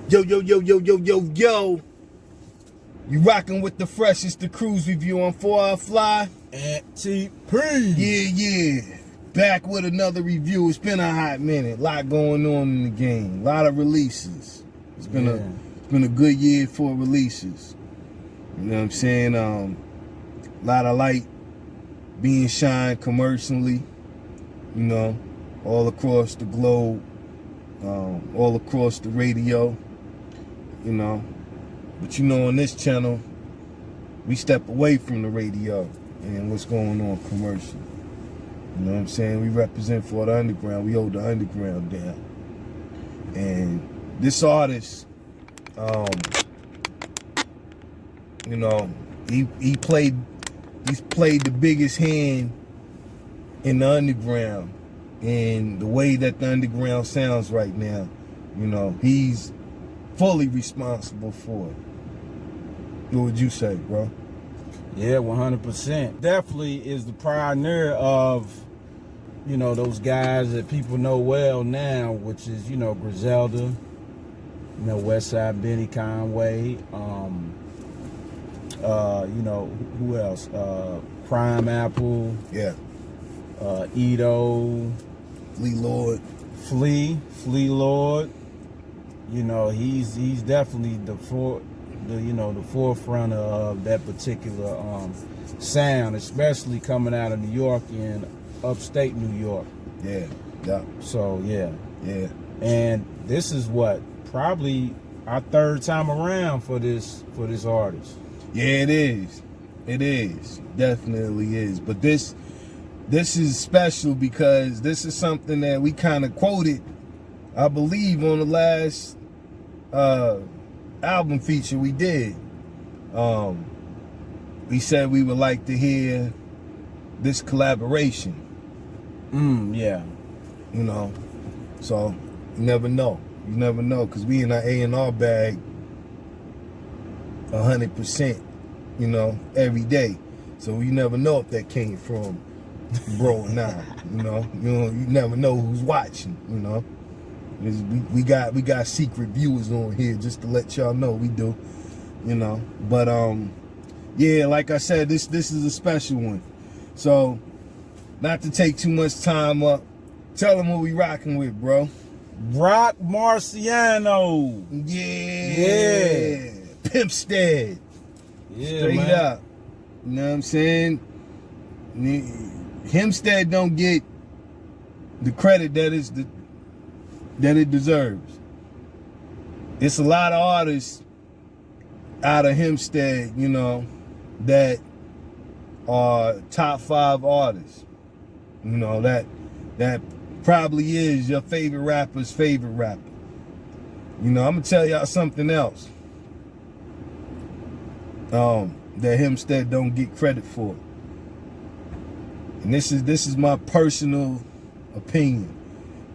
Yo, yo, yo, yo, yo, yo, yo. You rocking with the freshest, the KRUZE review on 4 Fly. TP. Yeah. Back with another review. It's been a hot minute. A lot going on in the game. A lot of releases. It's been a good year for releases. You know what I'm saying? A lot of light being shined commercially, you know, all across the globe, all across the radio, you know. But you know, on this channel, we step away from the radio and what's going on commercially. You know what I'm saying? We represent for the underground. We hold the underground down. And this artist, you know, he's played the biggest hand in the underground, and the way that the underground sounds right now, you know, he's fully responsible for it. What would you say, bro? Yeah, 100%. Definitely is the pioneer of, you know, those guys that people know well now, which is, you know, Griselda, you know, Westside Benny Conway, you know, who else? Crime Apple. Yeah. Edo. Flea Lord. You know, he's definitely the forefront of that particular sound, especially coming out of New York and upstate New York. Yeah. So yeah. And this is what, probably our third time around for this artist. Yeah, it is. It is. Definitely is. But this is special because this is something that we kind of quoted, I believe, on the last album feature we did. We said we would like to hear this collaboration. Yeah. You know, so you never know. You never know, because we in our A&R bag 100%, you know, every day. So you never know if that came from bro or not. You never know who's watching, you know. We got secret viewers on here, just to let y'all know we do, you know. But yeah, like I said, this is a special one. So not to take too much time up, tell them what we rocking with, bro. Roc Marciano. Yeah. Hempstead. Yeah, Straight man. up. You know what I'm saying? Hempstead don't get the credit that it deserves. It's a lot of artists out of Hempstead, you know, that are top 5 artists. You know, that probably is your favorite rapper's favorite rapper. You know, I'm gonna tell y'all something else that Hempstead don't get credit for. And this is my personal opinion,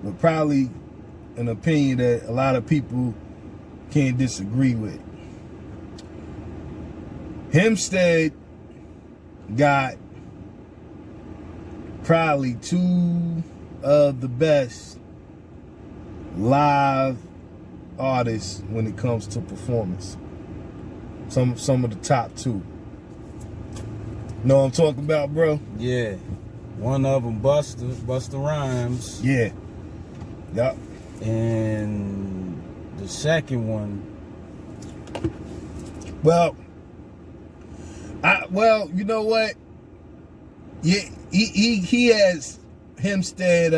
but probably an opinion that a lot of people can't disagree with. Hempstead got probably 2 of the best live artists when it comes to performance. Some of the top 2. Know what I'm talking about, bro? Yeah. One of them, Busta Rhymes. Yeah. Yup. And the second one, well, you know what? Yeah, he has Hempstead.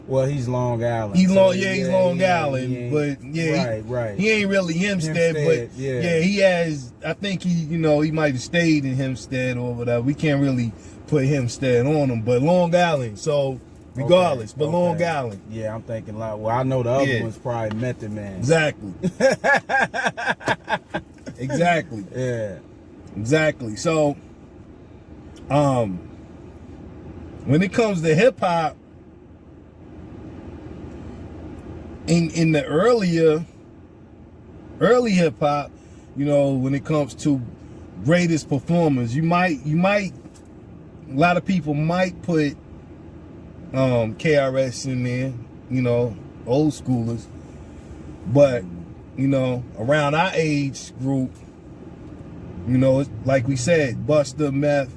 well, he's Long Island. He's Long Island, but yeah, right. He ain't really Hempstead, but yeah, he has. I think he might have stayed in Hempstead or whatever. We can't really put Hempstead on him, but Long Island. So regardless, but Long Island. Yeah, I'm thinking like, well, I know the other one's probably Method Man. Exactly. Exactly. Yeah. Exactly. So, when it comes to hip hop, in the early hip hop, you know, when it comes to greatest performers, you might a lot of people might put KRS in there, you know, old schoolers. But, you know, around our age group, you know, like we said, Busta, Meth.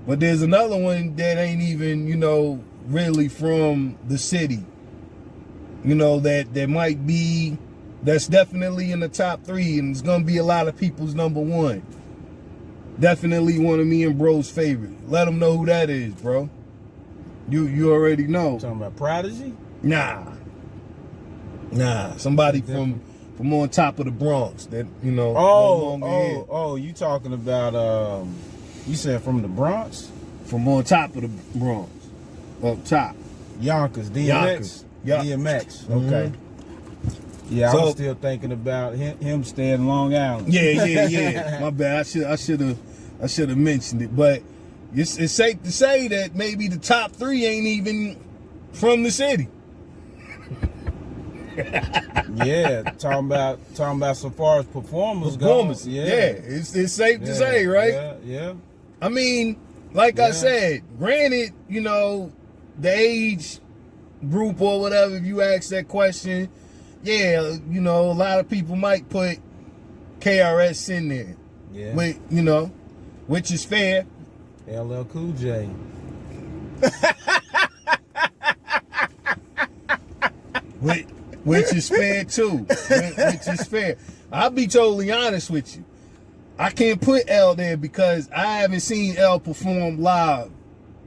But there's another one that ain't even, you know, really from the city. You know, that might be, that's definitely in the top 3, and it's gonna be a lot of people's number 1. Definitely one of me and bro's favorite. Let them know who that is, bro. You already know. Talking about Prodigy? Nah. Somebody from on top of the Bronx that, you know, no longer here. You talking about you said from the Bronx? From on top of the Bronx. Up top. Yonkers, DMX. Yonkers. Yep. DMX. Okay. Yeah, So, I was still thinking about Hempstead and Long Island. Yeah. My bad. I should have mentioned it. But it's safe to say that maybe the top 3 ain't even from the city. Yeah, talking about so far as performers go. Yeah, it's safe to say, right? Yeah. I mean, like I said, granted, you know, the age group or whatever, if you ask that question, yeah, you know, a lot of people might put KRS in there. Yeah. With, you know, which is fair. LL Cool J. Which is fair too. Which is fair. I'll be totally honest with you. I can't put L there because I haven't seen L perform live,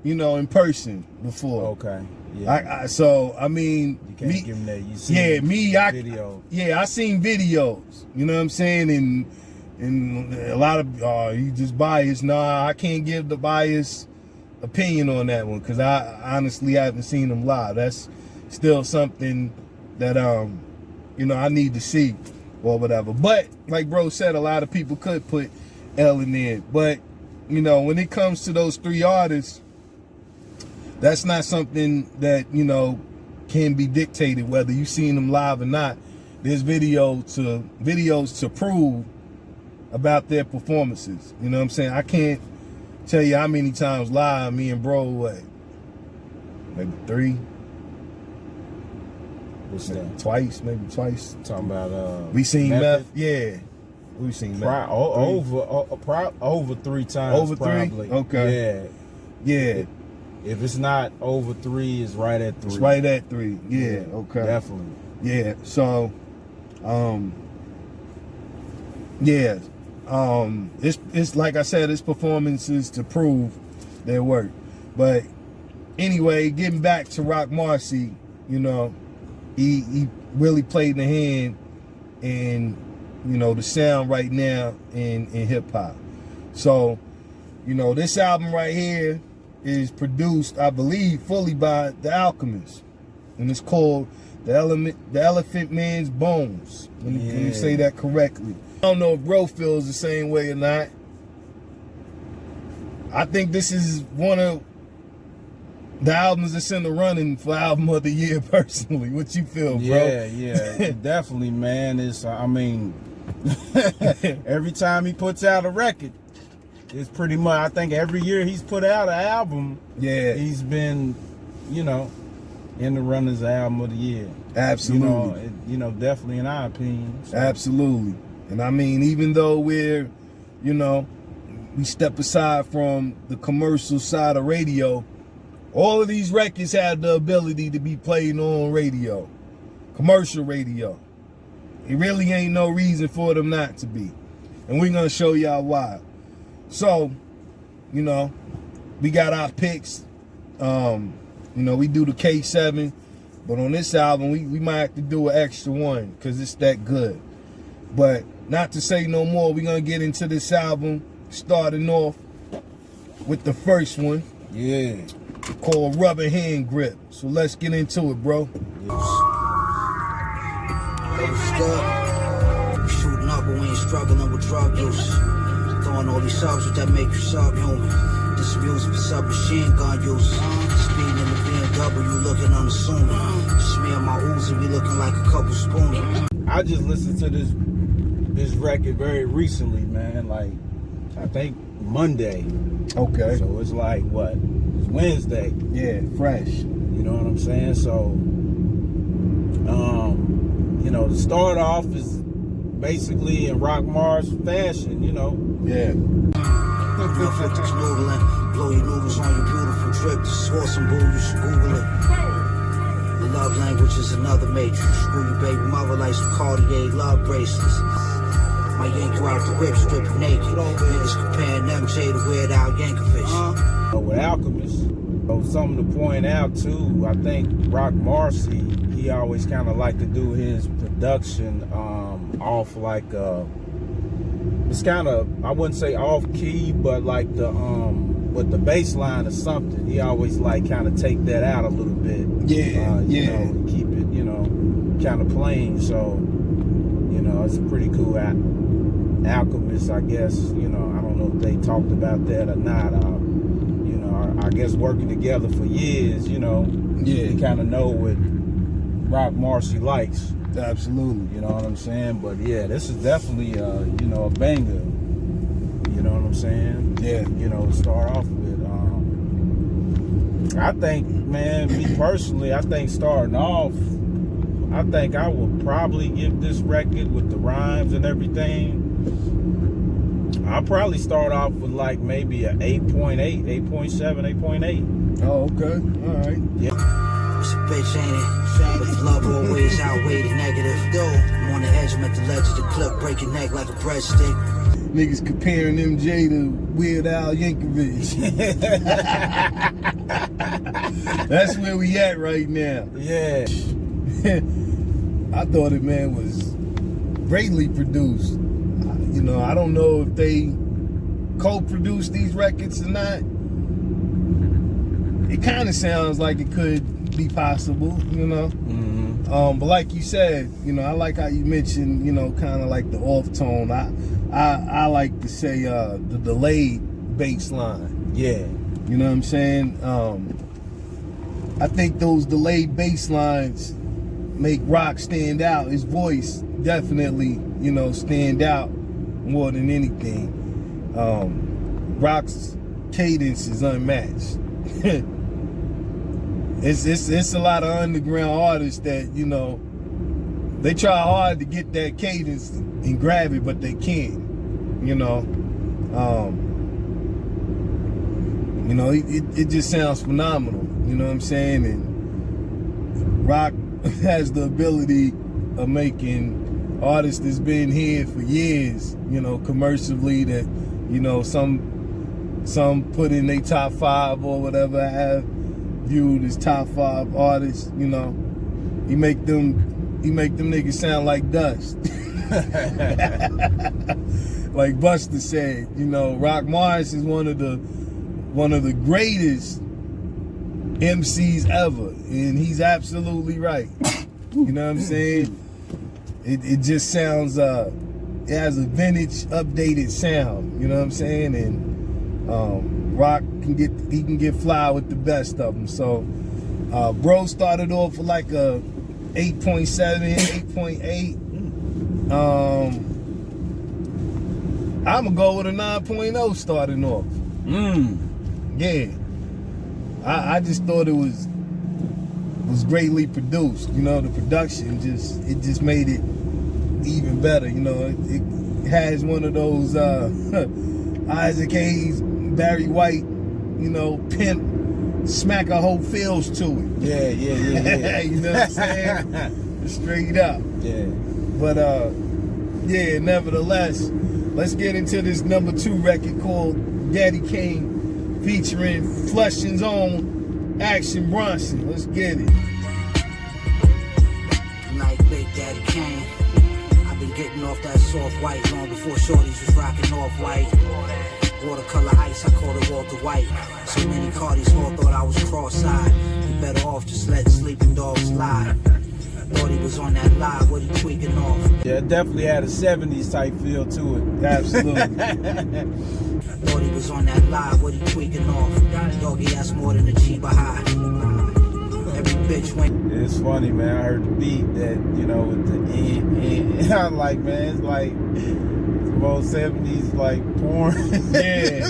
you know, in person before. Okay. Yeah. So I mean, you can't give him that. You see video. I seen videos. You know what I'm saying? And a lot of you just biased. Nah, I can't give the biased opinion on that one because I honestly haven't seen him live. That's still something that you know, I need to see or whatever. But like bro said, a lot of people could put L in there. But you know, when it comes to those 3 artists, that's not something that, you know, can be dictated whether you've seen them live or not. There's videos to prove about their performances. You know what I'm saying? I can't tell you how many times live me and bro, maybe 3. What's that? Twice, maybe twice. Talking about we seen Meth. Yeah, we seen Meth. Over 3 times. Over 3? Probably. Okay. Yeah. If it's not over 3, it's right at 3. It's right at 3. Yeah. Okay. Definitely. Yeah. So, it's like I said, it's performances to prove their work. But anyway, getting back to Roc Marciano, you know, he really played the hand in, you know, the sound right now in hip hop. So, you know, this album right here is produced, I believe, fully by the Alchemist, and it's called The Elephant Man's Bones. Let me say that correctly. I don't know if bro feels the same way or not. I think this is one of the albums that's in the running for album of the year, personally. What you feel, bro? Yeah, definitely, man. It's, I mean, every time he puts out a record, it's pretty much, I think every year he's put out an album, he's been, you know, in the run as album of the year. Absolutely. You know, definitely in our opinion. So. Absolutely. And I mean, even though we're, you know, we step aside from the commercial side of radio, all of these records have the ability to be played on radio, commercial radio. It really ain't no reason for them not to be. And we're going to show y'all why. So, you know, we got our picks. You know, we do the K7, but on this album, we might have to do an extra one because it's that good. But not to say no more, we're going to get into this album, starting off with the first one. Yeah. Called Rubber Hand Grip. So let's get into it, bro. Shooting up, but we ain't struggling with drug use. Throwing all these subs with that make you subhuman. This music for submachine gun use. Speeding in the BMW, looking unassuming. Smear my Uzi, we looking like a couple spooners. I just listened to this record very recently, man. Like, I think Monday. Okay. So it's like, what? It's Wednesday. Yeah, fresh. You know what I'm saying? So, you know, the start off is basically in Roc Mars fashion, you know. Yeah. Enough with the canoodling. Blow your noodles on your beautiful trip. This is awesome, boo. You should Google it. The love language is another matrix. Screw you, baby mother, like some Cartier love bracelets. Might yank you out the whip, strip you naked. Niggas comparing MJ to Weird Al Yankovic. With Alchemist, something to point out too, I think Roc Marciano, he always kind of like to do his production off like it's kind of, I wouldn't say off key, but like the with the bass line or something, he always like kind of take that out a little bit. Yeah, you know, keep it, you know, kind of plain. So, you know, it's a pretty cool Alchemist, I guess. You know, I don't know if they talked about that or not. You know, I guess working together for years, you know, you kind of know what Roc Marciano likes. Absolutely. You know what I'm saying? But yeah, this is definitely, you know, a banger. You know what I'm saying? Yeah. You know, to start off with. I think, man, me personally, I think starting off, I think I would probably give this record with the rhymes and everything. I'll probably start off with like maybe a 8.8, 8.7, 8.8. Oh, okay. All right. Yeah. It's a bitch, ain't it? But the love always outweigh the negative. I'm on the edge, I'm at the ledge of the clip, break your neck like a breadstick. Niggas comparing MJ to Weird Al Yankovic. That's where we at right now. Yeah. I thought it, man, was greatly produced. You know, I don't know if they co-produced these records or not. It kind of sounds like it could be possible, you know. Mm-hmm. But like you said, you know, I like how you mentioned, you know, kind of like the off tone. I like to say the delayed bass line. Yeah. You know what I'm saying? I think those delayed bass lines make Roc stand out. His voice definitely, you know, stand out more than anything. Roc's cadence is unmatched. It's a lot of underground artists that, you know, they try hard to get that cadence and grab it, but they can't. You know, it just sounds phenomenal. You know what I'm saying? And Roc has the ability of making artists that's been here for years, you know, commercially, that, you know, some put in their top 5 or whatever, have viewed as top 5 artists. You know, he make them niggas sound like dust. Like Buster said, you know, Roc Marciano is one of the greatest MCs ever, and he's absolutely right. You know what I'm saying? It just sounds it has a vintage, updated sound. You know what I'm saying? And Roc can get fly with the best of them. So bro started off with like a 8.7, 8.8. I'm gonna go with a 9.0 starting off. Yeah, I just thought it was greatly produced. You know, the production just made it even better. You know, it has one of those Isaac Hayes, Barry White, you know, pimp smack a whole feels to it. Yeah. You know what I'm saying? Straight up. Yeah. But yeah, nevertheless, let's get into this number 2 record called Daddy Kane, featuring Flushing's own Action Bronson. Let's get it. Like Big Daddy Kane, I've been getting off that soft white long before shorties was rocking off white. Watercolor ice, I called it Walter White. So many Cardis all thought I was cross-eyed. You better off just letting sleeping dogs lie. Thought he was on that lie, what he tweaking off. Yeah, it definitely had a 70s type feel to it. Absolutely. Thought he was on that lie, what he tweaking off. Doggy, that's more than a Chiba high. Every bitch went. It's funny, man. I heard the beat that, you know, with the I'm like, man, it's like the most 70s like porn. Yeah.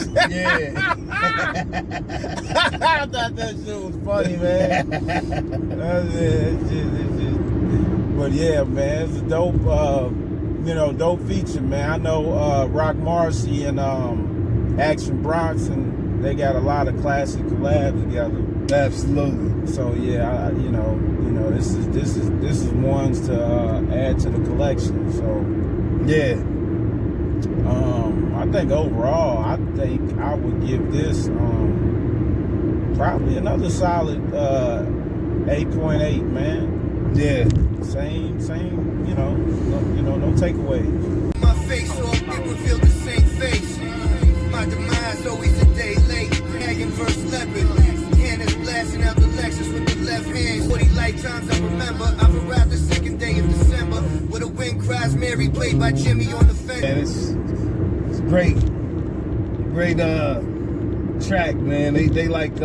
I thought that shit was funny, man. It's just But yeah, man, it's a dope, you know, dope feature, man. I know Roc Marciano and Action Bronson, they got a lot of classic collabs together. Absolutely. So yeah, you know, this is ones to add to the collection. So yeah, I think overall, I think I would give this probably another solid 8.8, man. Yeah. Same, you know, no takeaways. My face all it revealed the same face. My demise always a day late. Hagging verse leopard. Cannons blasting out the Lexus with the left hand. 40 lifetimes I remember. I've arrived the second day of December. With a wind cries Mary played by Jimmy on the fence. And it's great track, man. They like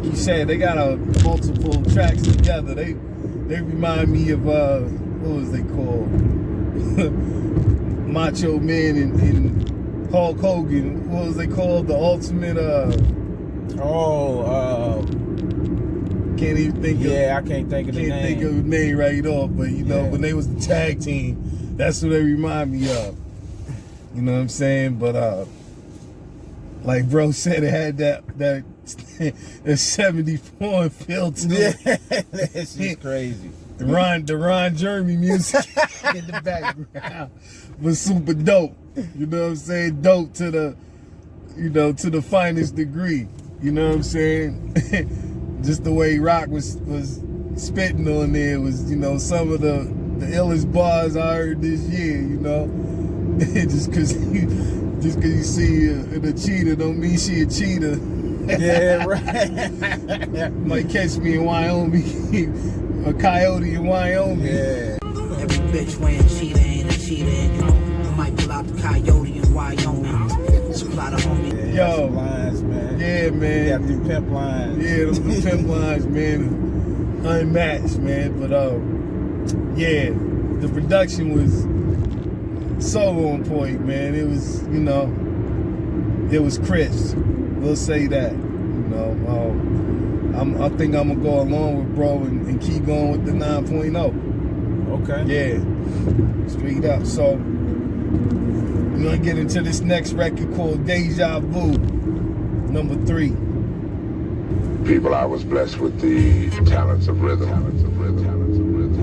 you said, they got multiple tracks together. They remind me of what was they called? Macho Man and Hulk Hogan. What was they called? The Ultimate can't even think of. Yeah, I can't think of the name. Can't think of the name right off, but you know, when they was the tag team, that's what they remind me of. You know what I'm saying? But like bro said, it had that 74 feel to it. Yeah, that's just crazy. The Ron Jeremy music in the background was super dope. You know what I'm saying? Dope to the, you know, to the finest degree. You know what I'm saying? Just the way Roc was spitting on there was, you know, some of the illest bars I heard this year. You know, just cause you see a cheetah don't mean she a cheetah. Yeah, right. Might catch me in Wyoming, a coyote in Wyoming. Yeah. Every bitch wearing cheetah ain't a cheetah, and you know, I might pull out the coyote in Wyoming. Supply the homie. Yeah, Yo, some lines, man. Yeah, man. You got them pimp lines. Yeah, them pimp lines, man. Unmatched, man. But yeah, the production was so on point, man. It was, you know, it was crisp. We'll say that. You know, I think I'm gonna go along with bro and keep going with the 9.0. Okay. Yeah, straight up. So we're gonna get into this next record called Deja Vu, number 3. People, I was blessed with the talents of rhythm.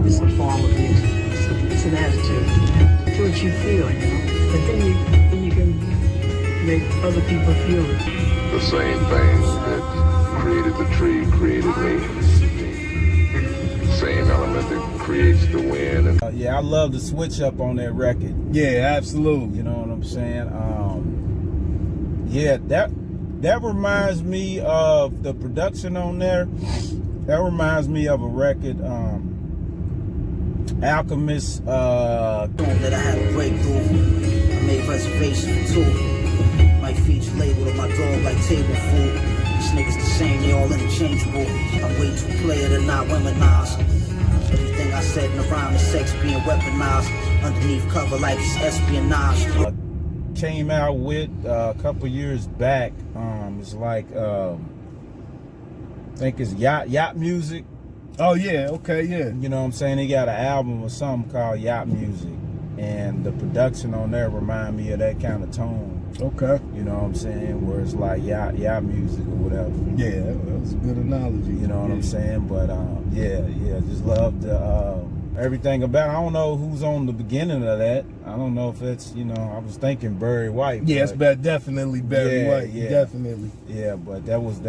It's a form of music. It's an attitude. It's what you feel, you know. But then you can make other people feel it. The same thing that created the tree created me. Same element that creates the wind. And Yeah, I love the switch up on that record. Yeah, absolutely. You know what I'm saying? Yeah, that reminds me of the production on there. That reminds me of a record, Alchemist. That I had a breakthrough. I made reservations for 2. My feature labeled on my dog like table food. These niggas the same, they all interchangeable. I'm way too player to not womanize. Everything I said in the rhyme is sex being weaponized. Underneath cover like it's espionage. Came out with a couple years back. It's like I think it's yacht music. Oh yeah, okay, yeah. You know what I'm saying? They got an album or something called Yacht Music, and the production on there remind me of that kind of tone. Okay. You know what I'm saying? Where it's like yacht music or whatever. Yeah, that was a good analogy. You know what I'm saying? But yeah, just love the everything about it. I don't know who's on the beginning of that. I don't know if it's, you know, I was thinking Barry White. Yeah, it's definitely Barry White. Yeah. Definitely. Yeah, but that was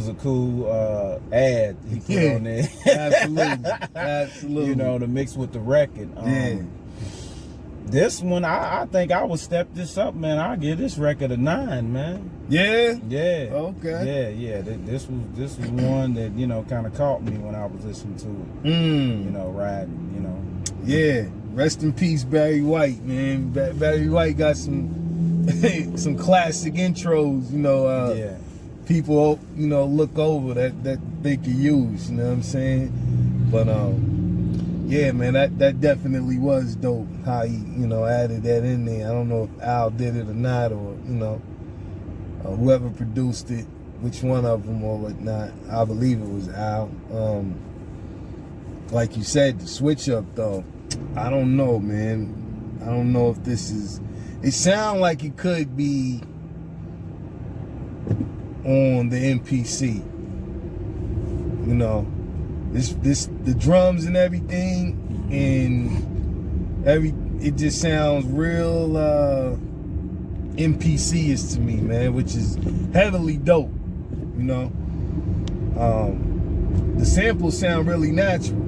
a cool ad he put on there. Absolutely. You know, to mix with the record. This one, I think I would step this up, man. I'll give this record a 9, man. Yeah? Yeah. Okay. Yeah. This was one that, you know, kind of caught me when I was listening to it. You know, riding, you know. Yeah. Rest in peace, Barry White, man. Barry White got some classic intros, you know. People, you know, look over that they could use, you know what I'm saying? But yeah, man, that definitely was dope how he, you know, added that in there. I don't know if Al did it or not, or, you know, whoever produced it, which one of them or whatnot. I believe it was Al. like you said, the switch up though, I don't know, man. I don't know if this is, it sounds like it could be on the MPC. You know, the drums and everything, and it just sounds real MPC-ish to me, man, which is heavily dope. You know, the samples sound really natural.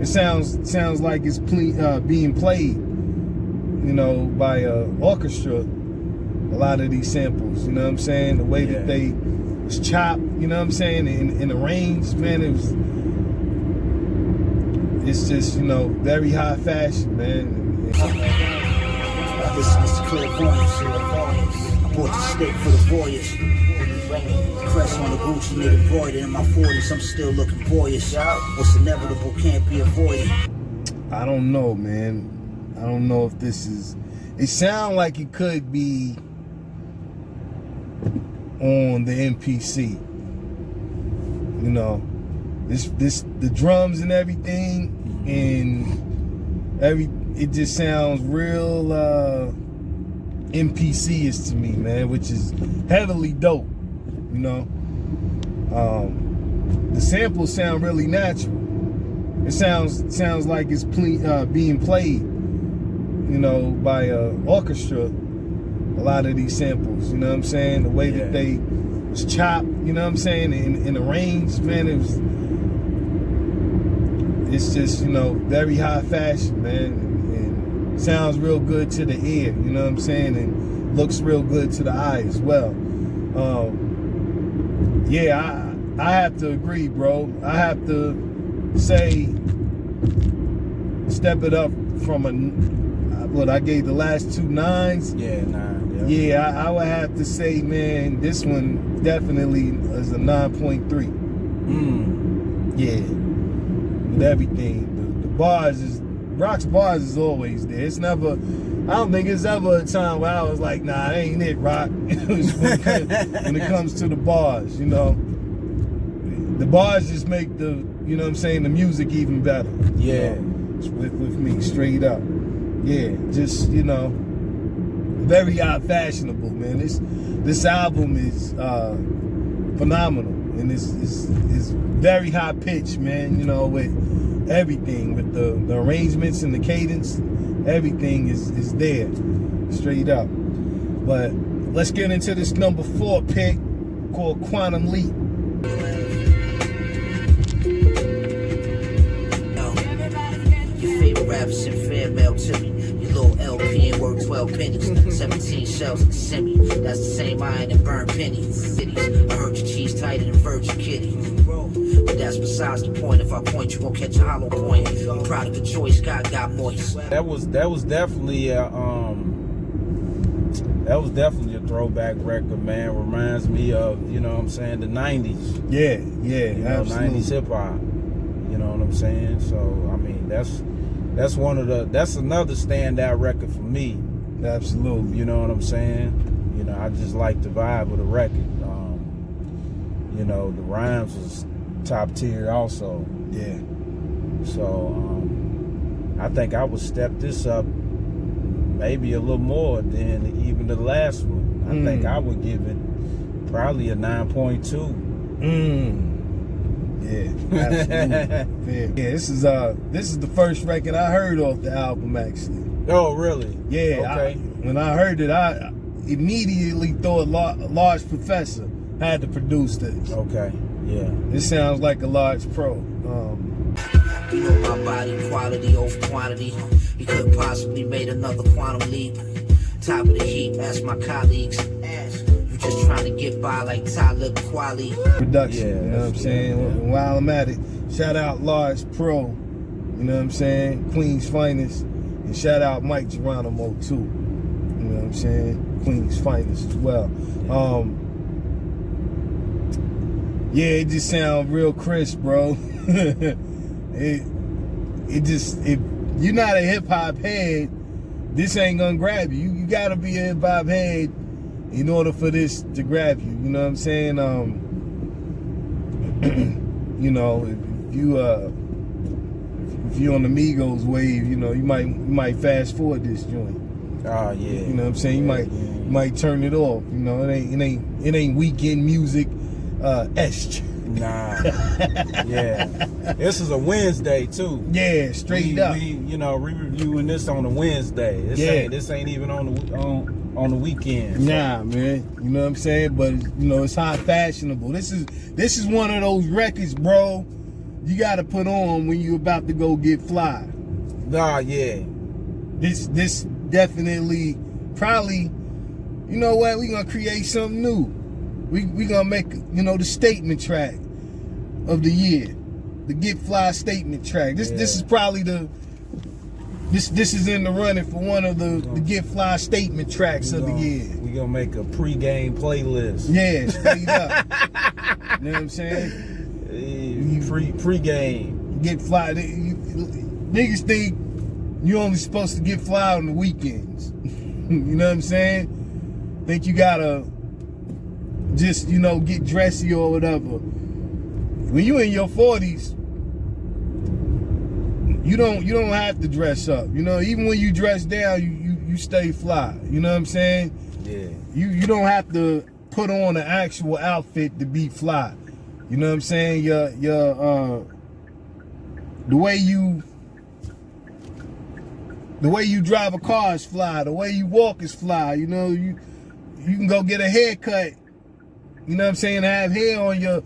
It sounds like it's being played, you know, by an orchestra. A lot of these samples, you know what I'm saying? The way that they was chopped, you know what I'm saying, in the range, man, it's just, you know, very high fashion, man. Listen, it's clairvoyance. I bought the stick for the voyage. Crest on the Gucci, made embroidered in my 40s. I'm still looking boyish. What's inevitable can't be avoided. I don't know, man. I don't know if this is, it sounds like it could be on the MPC. You know, the drums and everything, and it just sounds real MPC-ish to me, man, which is heavily dope. You know, the samples sound really natural. It sounds like it's being played, you know, by an orchestra. A lot of these samples, you know what I'm saying? The way that they was chopped, you know what I'm saying? In the range, man, it's just, you know, very high fashion, man, and sounds real good to the ear, you know what I'm saying? And looks real good to the eye as well. Yeah, I have to agree, bro. I have to say, step it up from what I gave the last 2 9s. Yeah, 9. Yeah, I would have to say, man, this one definitely is a 9.3. Yeah, with everything. The bars is, Roc's bars is always there. It's never, I don't think it's ever a time where I was like, nah, that ain't it, Roc. When it comes to the bars, you know. The bars just make the, you know what I'm saying, the music even better. Yeah. You know, with me, straight up. Yeah, just, you know, very fashionable, man. This album is phenomenal, and it's very high pitched, man. You know, with everything, with the arrangements and the cadence, everything is there, straight up. But let's get into this number 4 pick called Quantum Leap. Your favorite rappers send fan mail to me. Your little LP ain't worth 12 pennies. 17 shells in the semi. That's the same iron and burn pennies. I heard your cheese tighter than Virgin Kitty. But that's besides the point. If I point, you gon' catch a hollow point. I'm proud of the choice God got moist. That was definitely a throwback record, man. Reminds me of, you know what I'm saying, the 90s. Yeah, you know, absolutely. 90s hip hop. You know what I'm saying? So I mean, that's another standout record for me. Absolutely. You know what I'm saying? You know, I just like the vibe of the record. You know, the rhymes was top tier also. Yeah. So I think I would step this up maybe a little more than even the last one. I think I would give it probably a 9.2. Yeah, absolutely. Yeah, this is the first record I heard off the album, actually. Oh, really? Yeah. Okay. When I heard it, I immediately thought Large Professor had to produce this. Okay. Yeah. This sounds like a Large Pro. You know my body, quality over quantity. You couldn't possibly made another quantum leap. Top of the heap, ask my colleagues. You just trying to get by like Talib Kweli. Production, Yeah, you know what I'm saying? yeah. While I'm at it, shout out Large Pro, you know what I'm saying? Queen's Finest. And shout out Mike Geronimo too. You know what I'm saying? Queen's Finest as well. Yeah, it just sounds real crisp, bro. If you're not a hip hop head, this ain't gonna grab you. You gotta be a hip hop head in order for this to grab you. You know what I'm saying? You know, if you you're on the Migos wave, you know, you might fast forward this joint. Oh yeah. You know what I'm saying? You might turn it off. You know, it ain't weekend music. Nah. Yeah. This is a Wednesday too. Yeah, straight up. We you know, reviewing this on a Wednesday. This ain't even on the weekend. So. Nah, man. You know what I'm saying? But you know, it's hot fashionable. This is one of those records, bro, you gotta put on when you about to go get fly. Nah, yeah. This definitely, probably, you know what? We gonna create something new. We gonna make, you know, the statement track of the year, the Get Fly statement track. This is probably this is in the running for one of the Get Fly statement tracks of the year. We gonna make a pre-game playlist. Yeah, straight up. You know what I'm saying? Pre-game. Get Fly. Niggas think you only supposed to get fly on the weekends. You know what I'm saying? Think you gotta just, you know, get dressy or whatever. When you in your 40s, you don't have to dress up. You know, even when you dress down, you stay fly. You know what I'm saying? Yeah. You don't have to put on an actual outfit to be fly. You know what I'm saying? The way you drive a car is fly. The way you walk is fly. You know, you can go get a haircut. You know what I'm saying? Have hair on your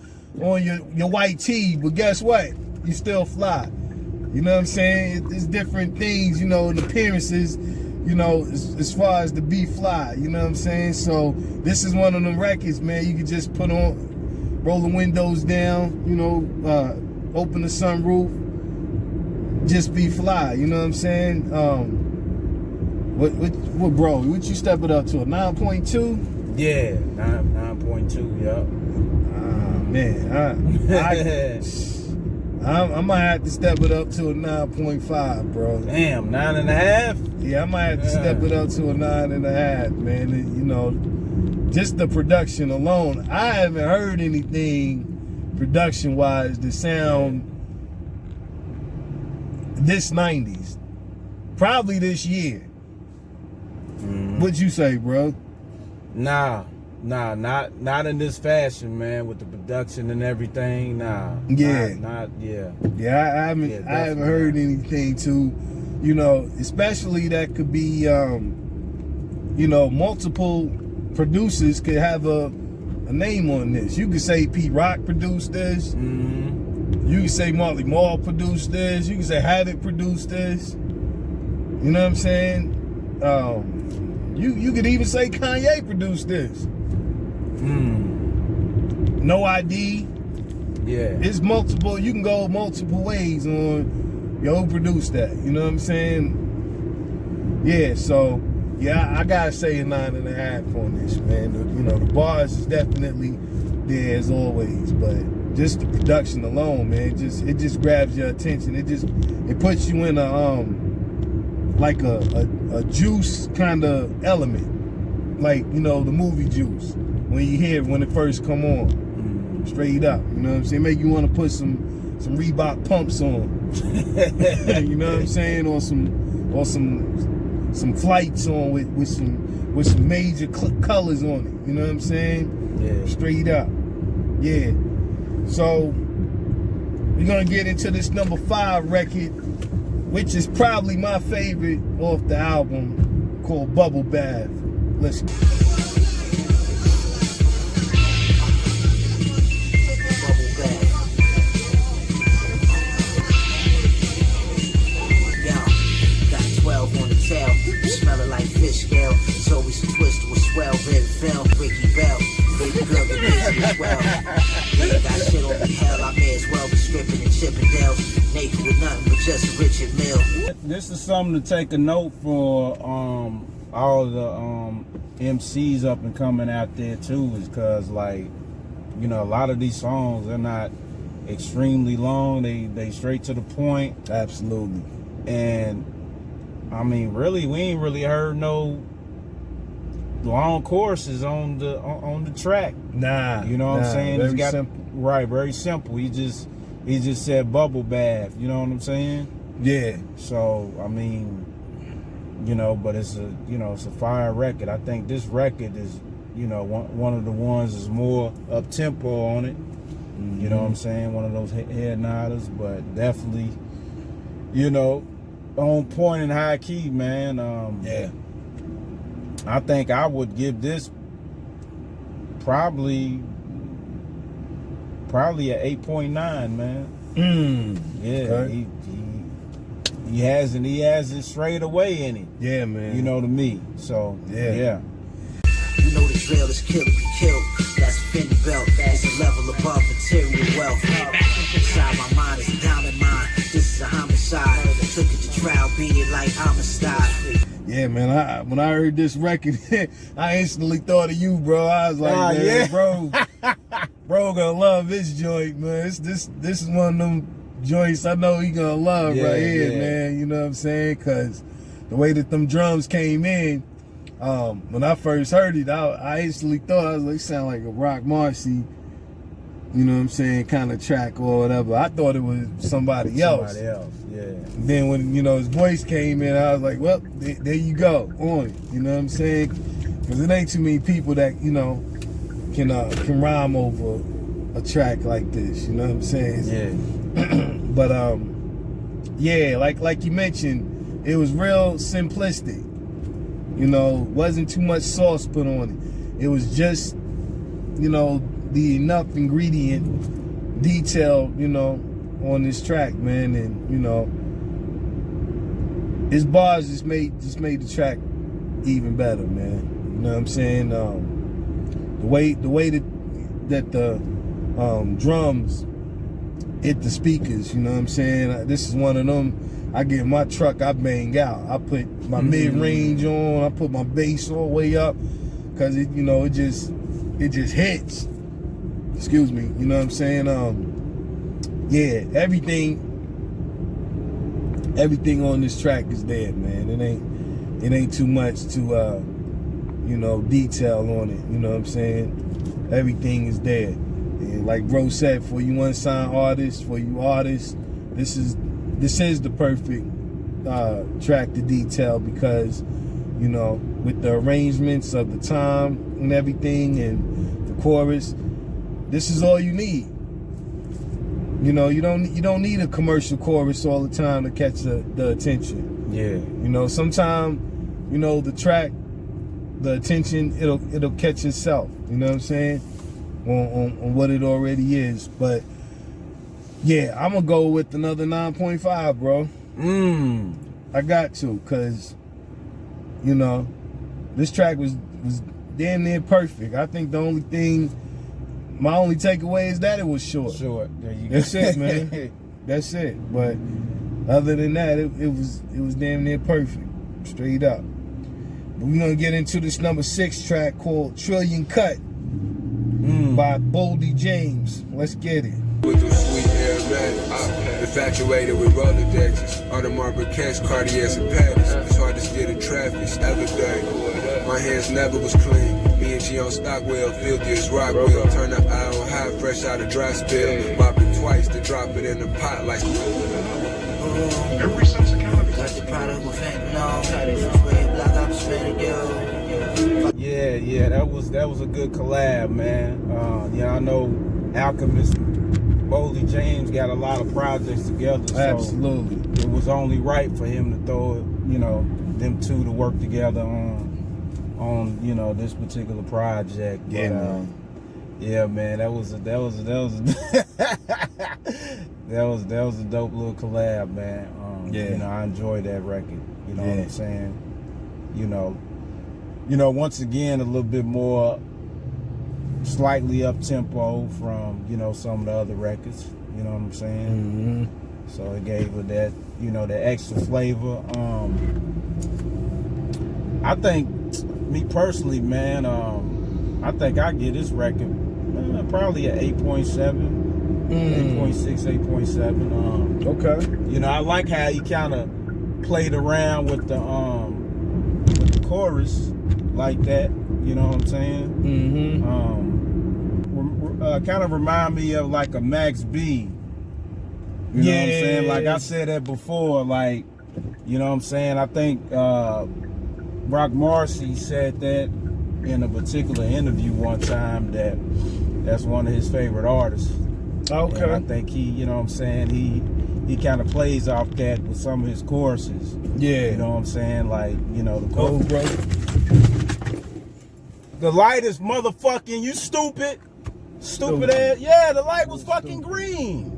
white tee, but guess what? You still fly. You know what I'm saying? It's different things, you know, in appearances, you know, as far as to be fly. You know what I'm saying? So this is one of them records, man. You can just put on, roll the windows down, you know, open the sunroof, just be fly. You know what I'm saying? What bro? What you step it up to? A 9.2? Yeah, 9.2. Yup. Man, I might have to step it up to a 9.5, bro. Damn, 9.5? Yeah, I might have to step it up to a 9.5, man. You know, just the production alone. I haven't heard anything production-wise that sound this 90s. Probably this year. What'd you say, bro? Nah, not in this fashion, man. With the production and everything, nah. Yeah, Yeah, I haven't heard anything too, you know, especially that could be, you know, multiple producers could have a name on this. You could say Pete Rock produced this. You could say Marley Marl produced this. You could say Havoc produced this. You know what I'm saying? You could even say Kanye produced this. No ID. Yeah. It's multiple. You can go multiple ways on who produced that. You know what I'm saying? Yeah. So yeah, I gotta say a 9.5 on this, man. You know, the bars is definitely there as always, but just the production alone, man, it just grabs your attention. It puts you in a like a Juice kind of element, like, you know, the movie Juice, when you hear it when it first come on, straight up. You know what I'm saying? Make you want to put some Reebok pumps on. You know what I'm saying? Or some flights on with some major colors on it. You know what I'm saying? Yeah. Straight up. Yeah. So we're gonna get into this number 5 record, which is probably my favorite off the album, called Bubble Bath. Listen. Smelling like fish scale. It's always a twist to a swell red film. Ricky Bell, baby girl, get busy as well. Yeah, got shit on me, hell, I may as well be stripping and Chippendales. Naked with nothing but just a Richard Mill. This is something to take a note for all the MCs up and coming out there too, is because, like, you know, a lot of these songs, they're not extremely long. They straight to the point. Absolutely. And I mean, really, we ain't really heard no long choruses on the track. Nah. You know what I'm saying? Very simple. Right, very simple. He just said bubble bath. You know what I'm saying? Yeah. So I mean, you know, but it's a, you know, it's a fire record. I think this record is, you know, one of the ones is more up tempo on it. You know what I'm saying? One of those head nodders, but definitely, you know, on point and high key, man. Yeah. I think I would give this probably a 8.9, man. Yeah, Okay. he has it straight away in it. Yeah, man. You know, to me. So yeah. You know the drill is kill or be killed. That's a Fendi belt. It's a level above material wealth. Inside my mind is a diamond mine. This is a homicide. Took it to trial, beat it like homicide. Yeah, man. When I heard this record, I instantly thought of you, bro. I was like, man, yeah. bro gonna love this joint, man. This is one of them joints I know he gonna love right here, man. You know what I'm saying? Cause the way that them drums came in, when I first heard it, I instantly thought, I was like, it sound like a Roc Marciano, you know what I'm saying, kind of track or whatever. I thought it was somebody else. Yeah. And then when, you know, his voice came in, I was like, well, there you go, on it. You know what I'm saying? Because it ain't too many people that, you know, can rhyme over a track like this. You know what I'm saying? Yeah. But yeah, like you mentioned, it was real simplistic. You know, wasn't too much sauce put on it. It was just, you know, the enough ingredient detail, you know, on this track, man. And you know, his bars just made the track even better, man. You know what I'm saying? The way that the drums hit the speakers, you know what I'm saying? This is one of them. I get in my truck, I bang out. I put my mid-range on, I put my bass all the way up, cause it, you know, it just hits. Excuse me, you know what I'm saying? Yeah, everything on this track is there, man. It ain't too much to you know, detail on it, you know what I'm saying? Everything is there. And like bro said, for you unsigned artists, for you artists, this is the perfect track to detail, because, you know, with the arrangements of the time and everything and the chorus, this is all you need. You know, you don't need a commercial chorus all the time to catch the attention. Yeah. You know, sometimes, you know, the track, the attention, it'll catch itself. You know what I'm saying? On what it already is. But yeah, I'm gonna go with another 9.5, bro. I got to, cause you know, this track was damn near perfect. I think my only takeaway is that it was short. There you go. That's it, man. That's it. But other than that, it was damn near perfect, straight up. But we're gonna get into this number 6 track called Trillion Cut by Boldy James. Let's get it. With them sweet aromatics, infatuated with Rolodexes, Audemars Piguets, Cartiers, and Paris. It's hard to steer the traffic, everything. My hands never was clean. Me and G on Stockwell, filthy as Rockwell. Turn the eye on high, fresh out of dry spill. Mop it twice to drop it in the pot like. Every sense of cannabis. Got the product with fentanyl. Spray black up, spray the Yeah, that was a good collab, man. Yeah, I know Alchemist and Boldy James got a lot of projects together. So Absolutely. it was only right for him to throw it, you know, them two to work together on you know, this particular project. Yeah, but, man. Yeah, man, that was a that was a dope little collab, man. Yeah. You know, I enjoyed that record. You know what I'm saying? You know, once again, a little bit more slightly up tempo from, you know, some of the other records. You know what I'm saying? So it gave it that, you know, that extra flavor. I think, me personally, man, I think I give this record probably an 8.7, 8.6, 8.7. Okay. You know, I like how he kind of played around with the chorus like that. You know what I'm saying? Kind of remind me of like a Max B You know what I'm saying? Like I said that before, like, you know what I'm saying? I think Roc Marciano said that in a particular interview one time that's one of his favorite artists. Okay. And I think he, you know what I'm saying, he kind of plays off that with some of his choruses. Yeah. You know what I'm saying? Like, you know, the Oh, bro. The light is motherfucking, you stupid. Stupid ass. Yeah, the light was fucking green.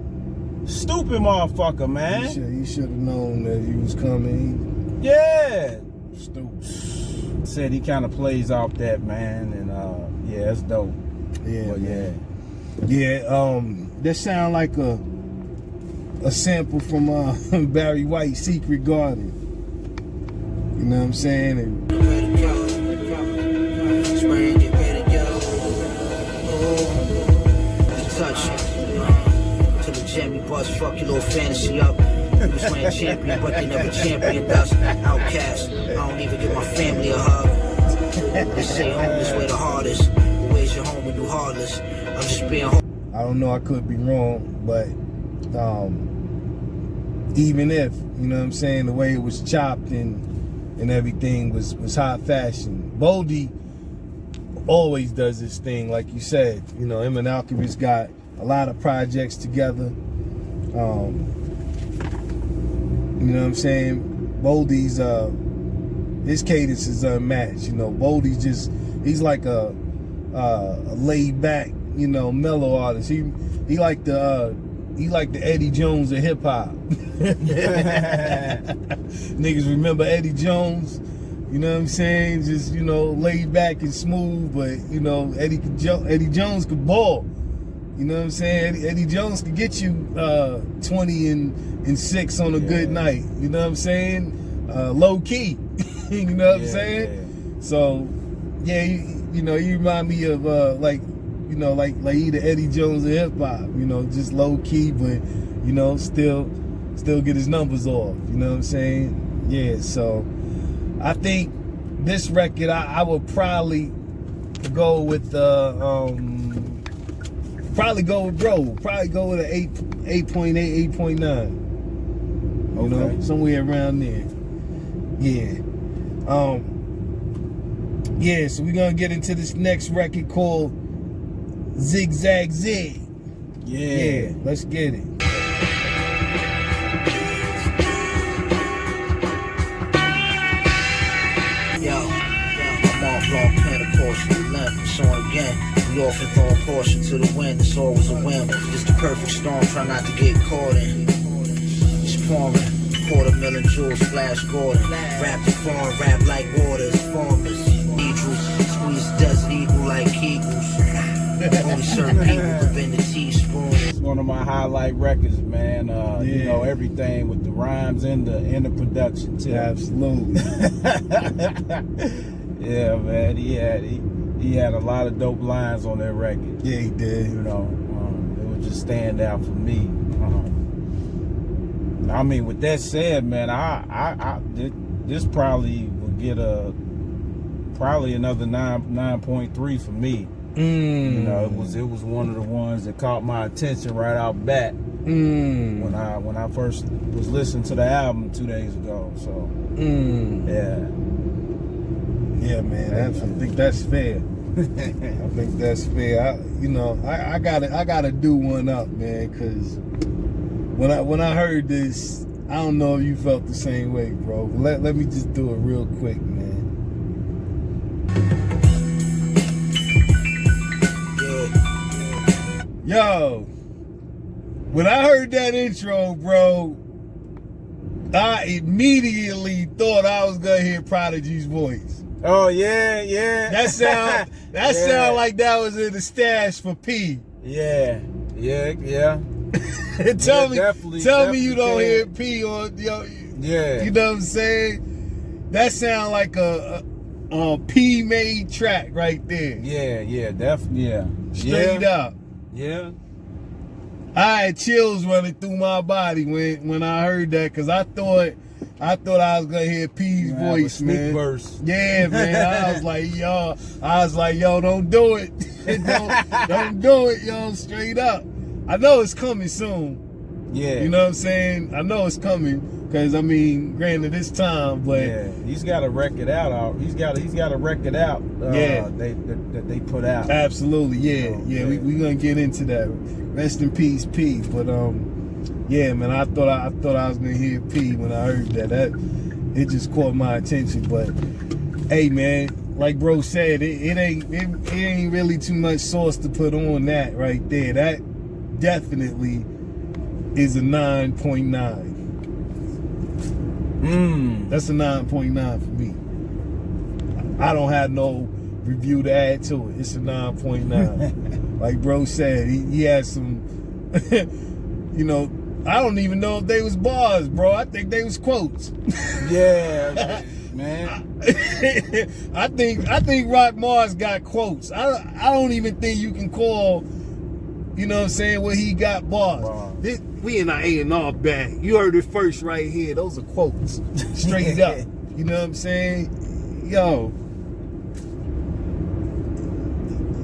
Stupid motherfucker, man. You should have known that you was coming. Yeah. Stupid. Said he kind of plays off that, man, and yeah, it's dope. Yeah, but yeah. That sound like a sample from Barry White's Secret Garden. You know what I'm saying? And Till the Jimmy buzz, fuck your little fantasy up. You was playing champion, but they never championed us. Outcast, I don't even give my family a hug. They say home is where the hardest. Where's your home when you heartless? I'm just being home. I don't know, I could be wrong, but even if, you know what I'm saying, the way it was chopped and everything was hot fashion. Boldy always does this thing, like you said. You know, him and Alchemist got a lot of projects together. You know what I'm saying? Boldy's his cadence is unmatched. You know, Boldy's he's like a laid back, you know, mellow artist. He like the Eddie Jones of hip hop. Niggas remember Eddie Jones? You know what I'm saying? Just, you know, laid back and smooth, but you know, Eddie Jones could ball. You know what I'm saying? Eddie Jones could get you 20 and 6 on a good night. You know what I'm saying? Low key. You know what I'm saying? Yeah. So yeah, you know, you remind me of like he the Eddie Jones of hip hop. You know, just low key, but you know, still get his numbers off. You know what I'm saying? Yeah. So I think this record, I would probably go with probably go with an 8.8, 8.9. You know, somewhere around there. Yeah. Yeah, so we're gonna get into this next record called Zigzag Zig. Yeah, let's get it. It's on again. We often throw a caution to the wind. It's always a whim. It's the perfect storm. Try not to get caught in. It's pouring. 250,000 jewels. Flash Gordon. Rap the farm. Rap like waters. Farmers. Eagles. Squeeze desert eagle like Kegels. Only certain people could bend the teaspoon. It's one of my highlight records, man. You know, everything with the rhymes and the production too. Absolutely. Yeah, man. He had a lot of dope lines on that record. Yeah, he did. You know, it would just stand out for me. I mean, with that said, man, this probably would get probably another 9.3 for me. You know, it was one of the ones that caught my attention right out bat when I first was listening to the album 2 days ago. So yeah, man, I think that's fair. I think that's fair. I gotta do one up, man, because when I heard this, I don't know if you felt the same way, bro. But let me just do it real quick, man. Yo, when I heard that intro, bro, I immediately thought I was gonna hear Prodigy's voice. Oh yeah. That sound like that was in the stash for P. Yeah. tell me you don't can. hear P on yo. Yeah. You know what I'm saying? That sound like a P made track right there. Yeah, definitely. Yeah. Straight up. Yeah. I had chills running through my body when I heard that, because I thought I was gonna hear P's voice, man. Verse. Yeah, man. I was like, yo, don't do it. don't do it, yo, straight up. I know it's coming soon. Yeah. You know what I'm saying? I know it's coming because I mean, granted, it's time, but yeah, he's got a record out. He's got a record out. Yeah. that they put out. Absolutely, yeah, So, yeah. We gonna get into that. Rest in peace, P. But yeah, man. I thought I was gonna hear P when I heard that. It just caught my attention. But hey, man, like bro said, it ain't really too much sauce to put on that right there. That definitely is a 9.9. That's a 9.9 for me. I don't have no review to add to it. It's a 9.9. Like bro said, he had some, you know, I don't even know if they was bars, bro. I think they was quotes. Yeah, man. I think Roc Mars got quotes. I don't even think you can call, you know what I'm saying, where he got bars. Wow. We in our A&R bag. You heard it first right here. Those are quotes. Straight up. You know what I'm saying? Yo.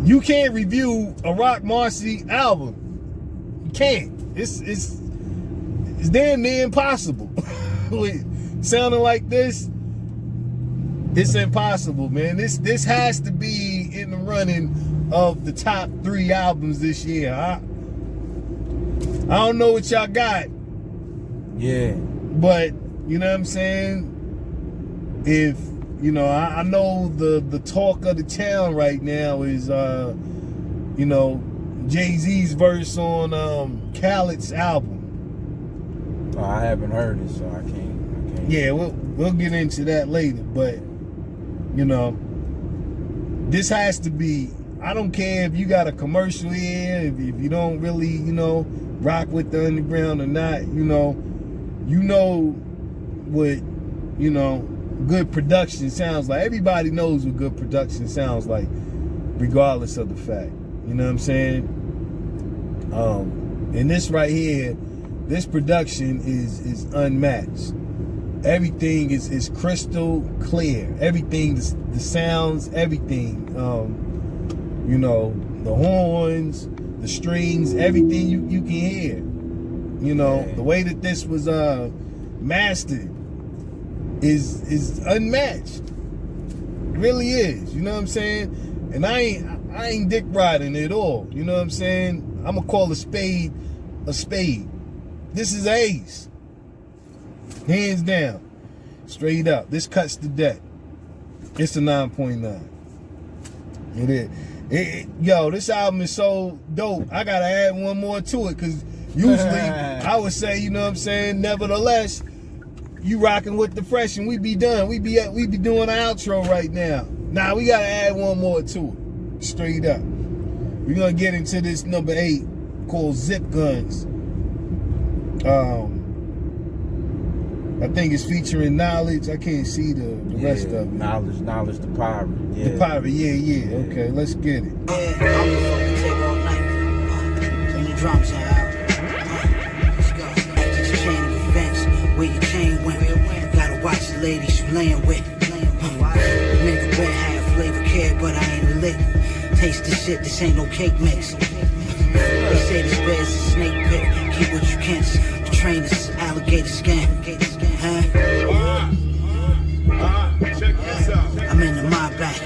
You can't review a Roc Marciano album. You can't. It's damn near impossible. Sounding like this, it's impossible, man. This has to be in the running of the top 3 albums this year. I don't know what y'all got. Yeah. But, you know what I'm saying? If, you know, I know the talk of the town right now is, you know, Jay-Z's verse on Khaled's album. Oh, I haven't heard it, so I can't. Yeah, we'll get into that later. But, you know, this has to be, I don't care if you got a commercial here, if you don't really, you know, rock with the underground or not, you know what, you know, good production sounds like. Everybody knows what good production sounds like, regardless of the fact. You know what I'm saying? And this right here, this production is unmatched. Everything is crystal clear. Everything, the sounds, everything. You know, the horns, the strings, everything you can hear. You know, the way that this was mastered is unmatched. It really is. You know what I'm saying? And I ain't dick riding at all. You know what I'm saying? I'm gonna call a spade a spade. This is ace. Hands down. Straight up. This cuts the deck. It's a 9.9. It is. Yo, this album is so dope. I gotta add one more to it, because usually I would say, you know what I'm saying, nevertheless, you rocking with the fresh and we be done. We be doing an outro right now. Nah, we gotta add one more to it. Straight up. We're gonna get into this number 8 called Zip Guns. I think it's featuring Knowledge. I can't see the rest of it. Knowledge the pirate. Yeah. The pirate, yeah. Okay, let's get it. Yeah, I'm gonna fucking take all night. Turn the drums out. Let's go. After this chain of events, where your chain went. Gotta watch the ladies you laying with. Nigga been half flavor kid, but I ain't lit. Taste this shit, this ain't no cake mix. They say this bed's a snake pit. Keep what you can. The train is alligator skin. I'm in the my back.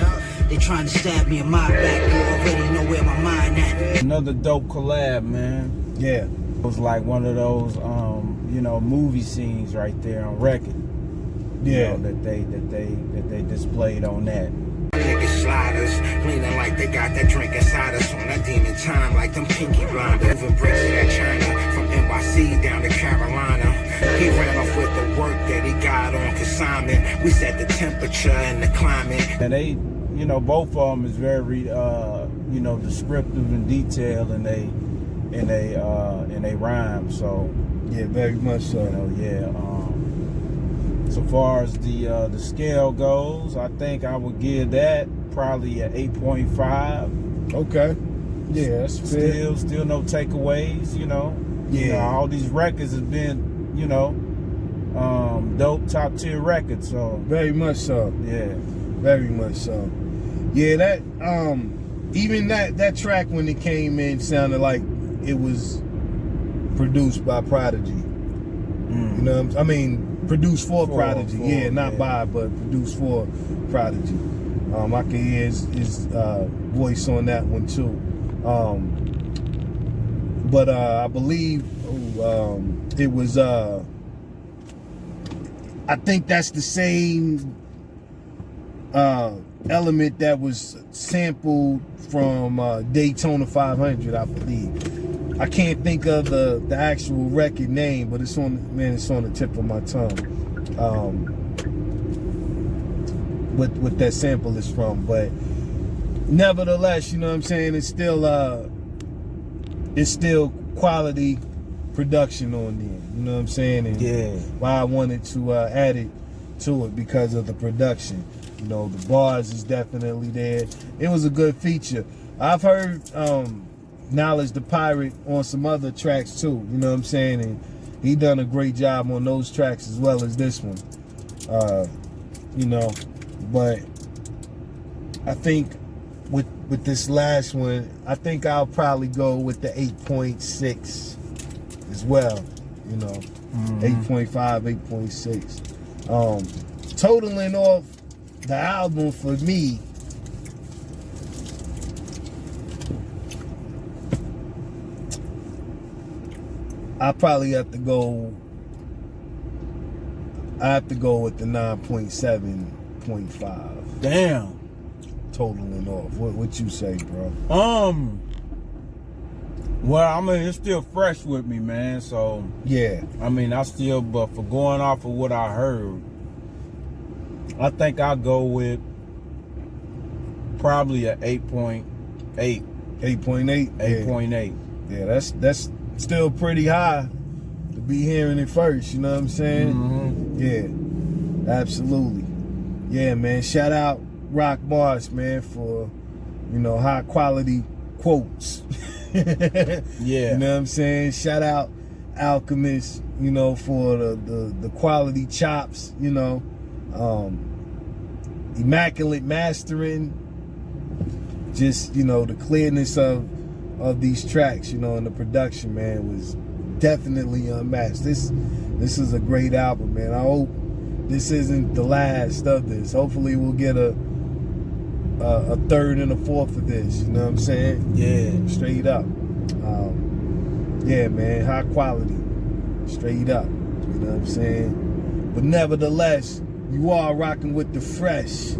They trying to stab me in my back. You already know where my mind at. Another dope collab, man. Yeah. It was like one of those, you know, movie scenes right there on record. Yeah. You know, that they displayed on that. Niggas sliders, leaning like they got that drink inside us. On that demon time, like them pinky blinders. Moving bricks to that China, from NYC down to Carolina. He ran off with the work that he got on consignment. We set the temperature and the climate. And they, you know, both of them is very, you know, descriptive and detailed, and they rhyme. So Yeah, very much so. you know, yeah. So far as the scale goes, I think I would give that probably an 8.5. Okay. Yeah, that's fair. Still no takeaways, you know. Yeah. You know, all these records have been, you know, dope top tier records. So Very much so. yeah. Very much so. Yeah, that even that track when it came in sounded like it was produced by Prodigy. You know what I mean? Produced for Prodigy. Yeah, not by, but produced for Prodigy. I can hear his voice on that one too. But I believe it was, I think that's the same element that was sampled from Daytona 500, I believe. I can't think of the actual record name, but it's on the tip of my tongue. What that sample is from, but nevertheless, you know what I'm saying, it's still quality production on there. You know what I'm saying? And why I wanted to add it to it, because of the production. You know, the bars is definitely there. It was a good feature. I've heard Knowledge the Pirate on some other tracks too, you know what I'm saying? And he done a great job on those tracks as well as this one. You know, but I think with this last one, I think I'll probably go with the 8.6 as well, you know. 8.5, 8.6. Totaling off the album for me, I probably have to go. I have to go with the 9.7.5. Damn. Totaling off. What you say, bro? Well, I mean, it's still fresh with me, man. So yeah. I mean, but for going off of what I heard, I think I'll go with probably a 8.8. 8.8. 8.8. Yeah, that's still pretty high to be hearing it first, you know what I'm saying? Yeah, absolutely. Yeah, man, shout out Roc Marciano, man, for, you know, high quality quotes. Yeah. You know what I'm saying? Shout out Alchemist, you know, for the quality chops, you know. Immaculate mastering, just, you know, the clearness of these tracks, you know, and the production, man, was definitely unmatched. This is a great album, man. I hope this isn't the last of this. Hopefully we'll get a third and a fourth of this, you know what I'm saying? Yeah. Straight up. Yeah, man, high quality. Straight up. You know what I'm saying? But nevertheless, you are rocking with the fresh.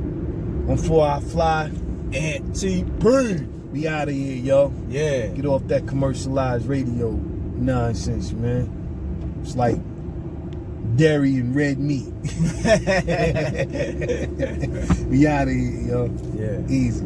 Before I fly, NTP. We out of here, yo. Yeah. Get off that commercialized radio nonsense, man. It's like dairy and red meat. We out of here, yo. Yeah. Easy.